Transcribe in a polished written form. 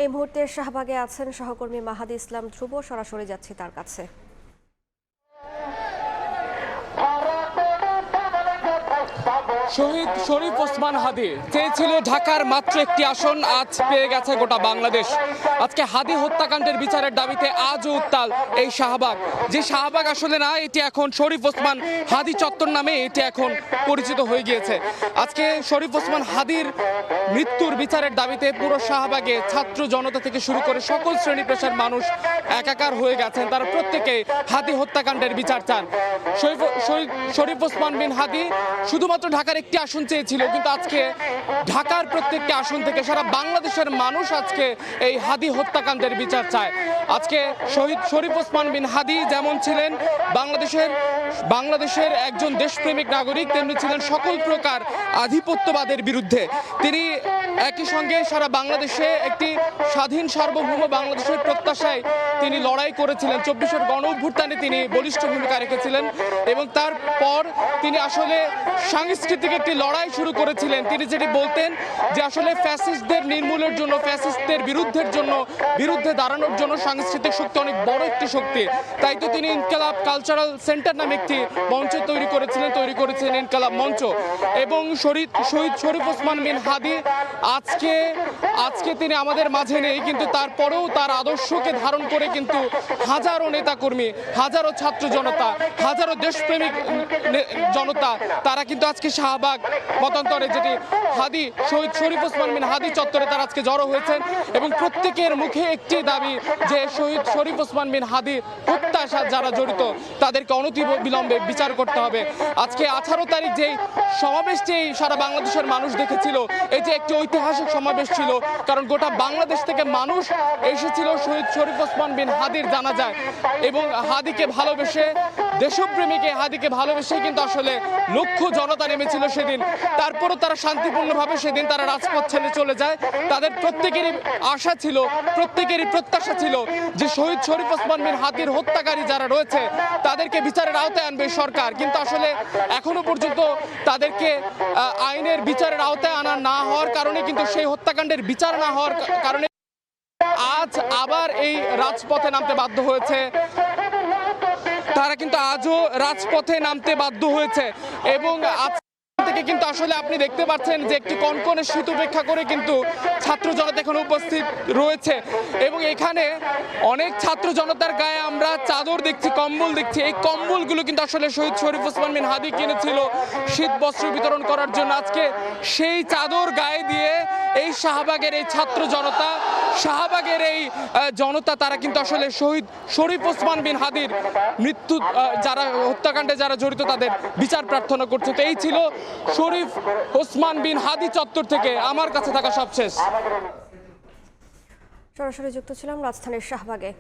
এই মুহূর্তে শাহবাগে আছেন সহকর্মী মাহাদি ইসলাম ধ্রুব, সরাসরি যাচ্ছি তার কাছে। শহীদ শরীফ ওসমান হাদি চেয়েছিল ঢাকার মাত্র একটি আসন, আজ পেয়ে গেছে গোটা বাংলাদেশ। আজকে হাদি হত্যাকাণ্ডের বিচারের দাবিতে আজও উত্তাল এই শাহবাগ। যে শাহবাগ আসলে না, এটি এখন শরীফ ওসমান হাদি চত্বর নামে এটি এখন পরিচিত হয়ে গিয়েছে। আজকে শরীফ ওসমান হাদির মৃত্যুর বিচারের দাবিতে পুরো শাহবাগে ছাত্র জনতা থেকে শুরু করে সকল শ্রেণী পেশার মানুষ একাকার হয়ে গেছেন। তারা প্রত্যেকেই হাদি হত্যাকাণ্ডের বিচার চান। শরীফ ওসমান বিন হাদি শুধুমাত্র ঢাকার একটি আসন চেয়েছিল, কিন্তু আজকে ঢাকার প্রত্যেকটি আসন থেকে সারা বাংলাদেশের মানুষ আজকে এই হাদি হত্যাকাণ্ডের বিচার চায়। আজকে শহীদ শরীফ ওসমান বিন হাদি যেমন ছিলেন বাংলাদেশের একজন দেশপ্রেমিক নাগরিক, তেমনি ছিলেন সকল প্রকার আধিপত্যবাদের বিরুদ্ধে। তিনি একই সঙ্গে সারা বাংলাদেশে একটি স্বাধীন সার্বভৌম বাংলাদেশের প্রত্যাশায় তিনি লড়াই করেছিলেন। 24-এর গণ অভ্যুত্থানে তিনি বলিষ্ঠ ভূমিকা রেখেছিলেন এবং তারপর তিনি আসলে সাংস্কৃতিক একটি লড়াই শুরু করেছিলেন। তিনি যেটি বলতেন যে আসলে ফ্যাসিস্টদের নির্মূলের জন্য, ফ্যাসিস্টদের বিরুদ্ধে দাঁড়ানোর জন্য সাংস্কৃতিক শক্তি অনেক বড় একটি শক্তি। তাই তো তিনি ইনকালাব কালচারাল সেন্টার নামে একটি মঞ্চ তৈরি করেছিলেন ইনকালাব মঞ্চ। এবং শহীদ শরীফ ওসমান বিন হাদি আজকে তিনি আমাদের মাঝে নেই, কিন্তু তারপরেও তার আদর্শকে ধারণ করে কিন্তু হাজারো নেতাকর্মী, হাজারো ছাত্র জনতা, হাজারো দেশপ্রেমিক জনতা তারা কিন্তু আজকে শাহবাগ মতান্তরে যেটি হাদি শহীদ শরীফ ওসমান বিন হাদি চত্বরে তারা আজকে জড়ো হয়েছেন এবং প্রত্যেকের মুখে একটি দাবি যে শহীদ শরীফ ওসমান বিন হাদি হত্যার সাথে যারা জড়িত তাদেরকে অনতিবিলম্বে বিচার করতে হবে। আজকে 18 তারিখ যেই সমাবেশটি সারা বাংলাদেশের মানুষ দেখেছিল, এই যে একটি ঐতিহাসিক সমাবেশ ছিল, কারণ গোটা বাংলাদেশ থেকে মানুষ এসেছিল শহীদ শরীফ ওসমান বিন হাদির জানাজায় এবং হাদিকে ভালোবেসে, দেশপ্রেমিকে হাদিকে ভালোবেসে কিন্তু আসলে লক্ষ জনতা নেমেছিল সেদিন। তারপরও তারা শান্তিপূর্ণভাবে সেদিন তারা রাজপথ ছেড়ে চলে যায়। তাদের প্রত্যেকেরই আশা ছিল, প্রত্যেকেরই প্রত্যাশা ছিল যে শহীদ শরীফ ওসমান বিন হাদির হত্যাকারী যারা রয়েছে তাদেরকে বিচারের আওতায় আনবে সরকার, কিন্তু আসলে এখনো পর্যন্ত তাদেরকে আইনের বিচারের আওতায় আনা না হওয়ার কারণে, কিন্তু সেই হত্যাকাণ্ডের বিচার না হওয়ার কারণে আজ আবার এই রাজপথে নামতে বাধ্য হয়েছে। তারা কিন্তু আজও রাজপথে নামতে বাধ্য হয়েছে এবং আজ থেকে কিন্তু আসলে আপনি দেখতে পাচ্ছেন যে একটি কনকনে শীত উপেক্ষা করে কিন্তু ছাত্র জনতা এখানে উপস্থিত রয়েছে এবং এখানে অনেক ছাত্র জনতার গায়ে আমরা চাদর দেখছি, কম্বল দেখছি। এই কম্বলগুলো কিন্তু আসলে শহীদ শরীফ ওসমান বিন হাদি কিনেছিল শীত বস্ত্র বিতরণ করার জন্য। আজকে সেই চাদর গায়ে দিয়ে এই শাহবাগের এই ছাত্র জনতা, শাহবাগের এই জনতা তারা কিন্তু আসলে শহীদ শরীফ ওসমান বিন হাদির মৃত্যু, যারা হত্যাকাণ্ডে যারা জড়িত তাদের বিচার প্রার্থনা করছে। তো এই ছিল শরীফ ওসমান বিন হাদি চত্বর থেকে আমার কাছে থাকা সবশেষ। সরাসরি যুক্ত ছিলাম রাজধানীর শাহবাগে।